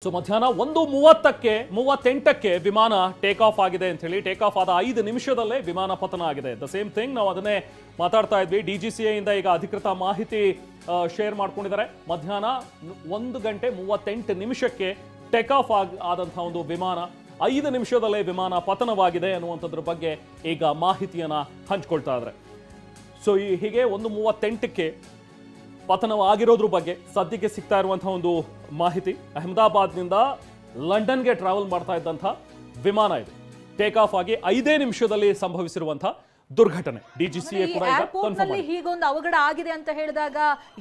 So ಮಧ್ಯಾಹ್ನ 1:38ಕ್ಕೆ ವಿಮಾನ take off ಆಗಿದೆ ಅಂತ ಹೇಳಿ ಟೇಕ್ ಆಫ್ ಆದ 5 ನಿಮಿಷದಲ್ಲೇ ವಿಮಾನ ಪತನ ಆಗಿದೆ. ದ ಸೇಮ್ ಥಿಂಗ್ ನಾವು ಅದನ್ನೇ ಮಾತಾಡ್ತಾ ಇದ್ವಿ. DGCA ಇಂದ ಈಗ ಅಧಿಕೃತ ಮಾಹಿತಿ ಶೇರ್ ಮಾಡ್ಕೊಂಡಿದ್ದಾರೆ. ಮಧ್ಯಾಹ್ನ 1:38 ಟೇಕ್ ಆಫ್ ಆದಂತಹ ಒಂದು ವಿಮಾನ 5 ನಿಮಿಷದಲ್ಲೇ ವಿಮಾನ ಪತನವಾಗಿದೆ ಅನ್ನುವಂಥದ್ರ ಬಗ್ಗೆ ಈಗ ಮಾಹಿತಿಯನ್ನ ಹಂಚ್ಕೊಳ್ತಾ ಇದ್ದಾರೆ. ಸೊ ಹೀಗೆ 1:38ಕ್ಕೆ ಪತನವಾಗಿರೋದ್ರ ಬಗ್ಗೆ ಸದ್ಯಕ್ಕೆ ಸಿಗ್ತಾ ಇರುವಂತಹ ಒಂದು ಮಾಹಿತಿ. ಅಹಮದಾಬಾದ್ನಿಂದ ಲಂಡನ್ಗೆ ಟ್ರಾವೆಲ್ ಮಾಡ್ತಾ ಇದ್ದಂತಹ ವಿಮಾನ ಇದು ಟೇಕ್ ಆಫ್ ಆಗಿ 5 ನಿಮಿಷದಲ್ಲಿ ಸಂಭವಿಸಿರುವಂತಹ ದುರ್ಘಟನೆ. DGCA ಕೂಡ ಏರ್ಪೋರ್ಟ್ ನಲ್ಲಿ ಹೀಗೊಂದು ಅವಘಡ ಆಗಿದೆ ಅಂತ ಹೇಳಿದಾಗ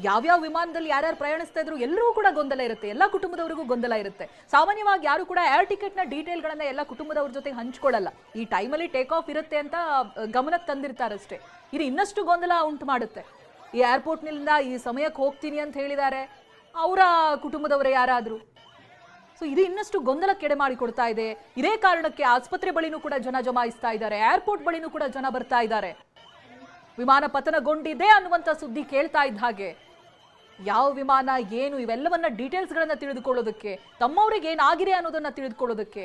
ಯಾವ್ಯಾವ ವಿಮಾನದಲ್ಲಿ ಯಾರ್ಯಾರು ಪ್ರಯಾಣಿಸ್ತಾ ಇದ್ರು ಎಲ್ಲರೂ ಕೂಡ ಗೊಂದಲ ಇರುತ್ತೆ, ಎಲ್ಲ ಕುಟುಂಬದವರಿಗೂ ಗೊಂದಲ ಇರುತ್ತೆ. ಸಾಮಾನ್ಯವಾಗಿ ಯಾರು ಕೂಡ ಏರ್ ಟಿಕೆಟ್ ನ ಡೀಟೇಲ್ ಗಳನ್ನ ಎಲ್ಲ ಕುಟುಂಬದವ್ರ ಜೊತೆ ಹಂಚ್ಕೊಳ್ಳಲ್ಲ. ಈ ಟೈಮಲ್ಲಿ ಟೇಕ್ ಆಫ್ ಇರುತ್ತೆ ಅಂತ ಗಮನಕ್ಕೆ ತಂದಿರ್ತಾರಷ್ಟೇ. ಇದು ಇನ್ನಷ್ಟು ಗೊಂದಲ ಉಂಟು ಮಾಡುತ್ತೆ. ಈ ಏರ್ಪೋರ್ಟ್ನಿಂದ ಈ ಸಮಯಕ್ಕೆ ಹೋಗ್ತೀನಿ ಅಂತ ಹೇಳಿದ್ದಾರೆ, ಅವರ ಕುಟುಂಬದವರೇ ಯಾರಾದ್ರು. ಸೊ ಇದು ಇನ್ನಷ್ಟು ಗೊಂದಲಕ್ಕೆಡೆ ಮಾಡಿಕೊಡ್ತಾ ಇದೆ. ಇದೇ ಕಾರಣಕ್ಕೆ ಆಸ್ಪತ್ರೆ ಬಳಿನೂ ಕೂಡ ಜನ ಜಮಾಯಿಸ್ತಾ ಇದ್ದಾರೆ, ಏರ್ಪೋರ್ಟ್ ಬಳಿನೂ ಕೂಡ ಜನ ಬರ್ತಾ ಇದ್ದಾರೆ. ವಿಮಾನ ಪತನಗೊಂಡಿದೆ ಅನ್ನುವಂಥ ಸುದ್ದಿ ಕೇಳ್ತಾ ಇದ್ದ ಹಾಗೆ ಯಾವ ವಿಮಾನ ಏನು ಇವೆಲ್ಲವನ್ನ ಡೀಟೇಲ್ಸ್ಗಳನ್ನ ತಿಳಿದುಕೊಳ್ಳೋದಕ್ಕೆ, ತಮ್ಮವರಿಗೆ ಏನಾಗಿದೆ ಅನ್ನೋದನ್ನ ತಿಳಿದುಕೊಳ್ಳೋದಕ್ಕೆ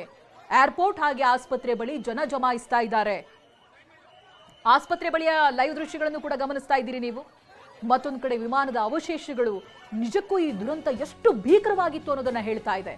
ಏರ್ಪೋರ್ಟ್ ಹಾಗೆ ಆಸ್ಪತ್ರೆ ಬಳಿ ಜನ ಜಮಾಯಿಸ್ತಾ ಇದ್ದಾರೆ. ಆಸ್ಪತ್ರೆ ಬಳಿಯ ಲೈವ್ ದೃಶ್ಯಗಳನ್ನು ಕೂಡ ಗಮನಿಸ್ತಾ ಇದ್ದೀರಿ ನೀವು. ಮತ್ತೊಂದು ಕಡೆ ವಿಮಾನದ ಅವಶೇಷಗಳು ನಿಜಕ್ಕೂ ಈ ದುರಂತ ಎಷ್ಟು ಭೀಕರವಾಗಿತ್ತು ಅನ್ನೋದನ್ನ ಹೇಳ್ತಾ ಇದೆ.